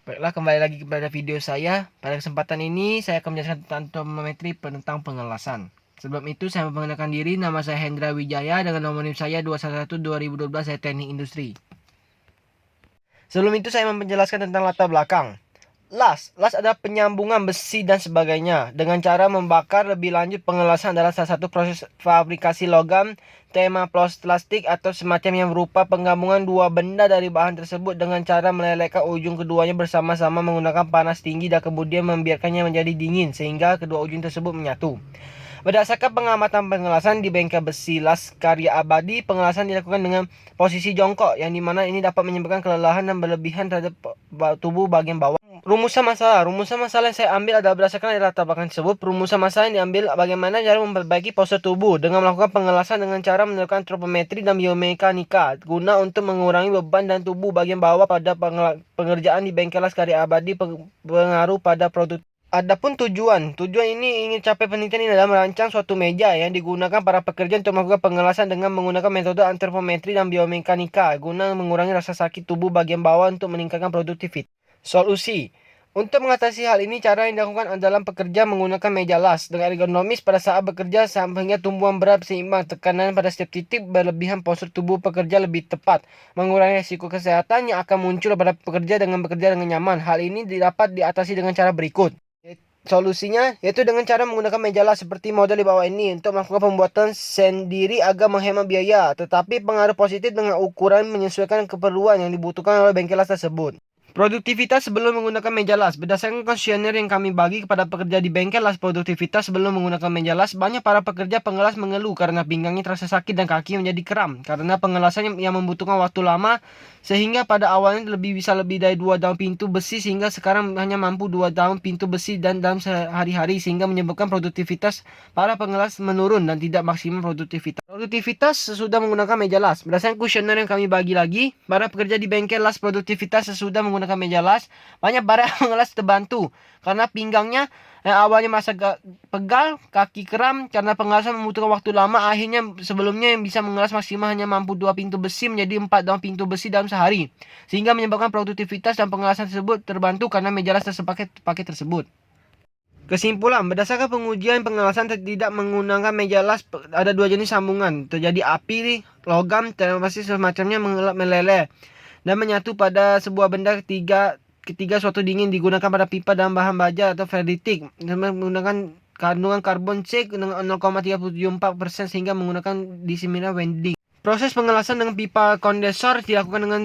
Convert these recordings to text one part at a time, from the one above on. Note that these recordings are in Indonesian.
Baiklah, kembali lagi kepada video saya. Pada kesempatan ini, saya akan menjelaskan tentang tomometri tentang pengelasan. Sebelum itu, saya memperkenalkan diri. Nama saya Hendra Wijaya dengan nomor NIM saya 211-2012, saya Teknik Industri. Sebelum itu, saya menjelaskan tentang latar belakang. Las adalah penyambungan besi dan sebagainya. Dengan cara membakar lebih lanjut, pengelasan adalah salah satu proses fabrikasi logam, tema plastik atau semacam yang berupa penggabungan dua benda dari bahan tersebut dengan cara melelehkan ujung keduanya bersama-sama menggunakan panas tinggi dan kemudian membiarkannya menjadi dingin sehingga kedua ujung tersebut menyatu. Berdasarkan pengamatan pengelasan di bengkel besi las karya abadi, pengelasan dilakukan dengan posisi jongkok, yang dimana ini dapat menyebabkan kelelahan dan berlebihan terhadap tubuh bagian bawah. Rumusan masalah yang saya ambil adalah berdasarkan dari latar belakang tersebut. Rumusan masalah yang diambil bagaimana cara memperbaiki postur tubuh dengan melakukan pengelasan dengan cara melakukan antropometri dan biomekanika guna untuk mengurangi beban dan tubuh bagian bawah pada pengerjaan di bengkel las karya abadi pengaruh pada produk. Adapun tujuan ini ingin capai penelitian ini adalah merancang suatu meja yang digunakan para pekerja untuk melakukan pengelasan dengan menggunakan metode antropometri dan biomekanika guna mengurangi rasa sakit tubuh bagian bawah untuk meningkatkan produktivitas. Solusi. Untuk mengatasi hal ini, cara yang dilakukan adalah pekerja menggunakan meja las dengan ergonomis pada saat bekerja sehingga tumbuhan berat seimbang, tekanan pada setiap titik berlebihan, postur tubuh pekerja lebih tepat, mengurangi risiko kesehatan yang akan muncul pada pekerja dengan bekerja dengan nyaman. Hal ini dapat diatasi dengan cara berikut. Solusinya yaitu dengan cara menggunakan meja las seperti model di bawah ini untuk melakukan pembuatan sendiri agar menghemat biaya, tetapi pengaruh positif dengan ukuran menyesuaikan keperluan yang dibutuhkan oleh bengkel las tersebut. Produktivitas sebelum menggunakan meja las. Berdasarkan kuesioner yang kami bagi kepada pekerja di bengkel las produktivitas sebelum menggunakan meja las, banyak para pekerja pengelas mengeluh karena pinggangnya terasa sakit dan kaki menjadi kram karena pengelasan yang membutuhkan waktu lama, sehingga pada awalnya bisa lebih dari 2 daun pintu besi sehingga sekarang hanya mampu 2 daun pintu besi dan dalam sehari-hari, sehingga menyebabkan produktivitas para pengelas menurun dan tidak maksimal produktivitas sesudah menggunakan meja las. Berdasarkan kuesioner yang kami bagi lagi, para pekerja di bengkel las produktivitas sesudah menggunakan meja las, banyak para pengelas terbantu karena pinggangnya yang awalnya merasa pegal, kaki kram karena pengelasan membutuhkan waktu lama. Akhirnya sebelumnya yang bisa mengelas maksimal hanya mampu 2 pintu besi menjadi 4 daun pintu besi dalam sehari, sehingga menyebabkan produktivitas dan pengelasan tersebut terbantu karena meja las pakai tersebut. Kesimpulan, berdasarkan pengujian pengelasan tidak menggunakan meja las, ada 2 jenis sambungan. Terjadi api, logam, terpasti semacamnya meleleh dan menyatu pada sebuah benda. Ketiga, suatu dingin digunakan pada pipa dalam bahan baja atau ferritik menggunakan kandungan karbon C dengan 0,374% sehingga menggunakan disimilar winding. Proses pengelasan dengan pipa kondensor dilakukan dengan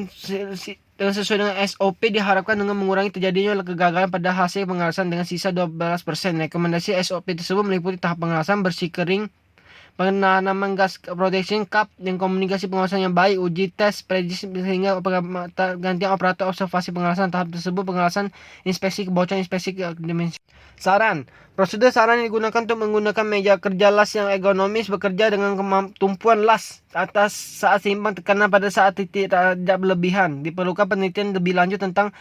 sesuai dengan SOP, diharapkan dengan mengurangi terjadinya kegagalan pada hasil pengelasan dengan sisa 12%. Rekomendasi SOP tersebut meliputi tahap pengelasan bersih kering, penanaman gas protection cup, dan komunikasi pengawasan yang baik, uji tes prediksi sehingga gantian operator observasi pengelasan tahap tersebut, pengelasan, inspeksi kebocoran, inspeksi dimensi. Saran. Prosedur saran yang digunakan untuk menggunakan meja kerja las yang ergonomis, bekerja dengan tumpuan las atas saat seimbang, tekanan pada saat titik tidak berlebihan. Diperlukan penelitian lebih lanjut tentang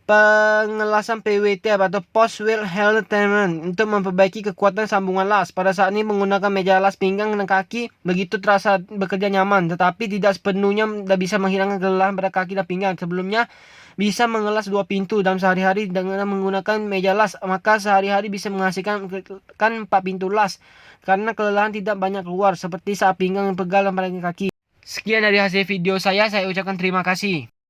pengelasan PWT atau Post Wheel Health Treatment untuk memperbaiki kekuatan sambungan las. Pada saat ini menggunakan meja las pinggang dan kaki begitu terasa bekerja nyaman, tetapi tidak sepenuhnya bisa menghilangkan kelelahan pada kaki dan pinggang. Sebelumnya bisa mengelas 2 pintu dalam sehari-hari dengan menggunakan meja las, maka sehari-hari bisa menghasilkan 4 pintu las karena kelelahan tidak banyak keluar seperti saat pinggang yang pegal dan pada kaki. Sekian dari hasil video saya ucapkan terima kasih.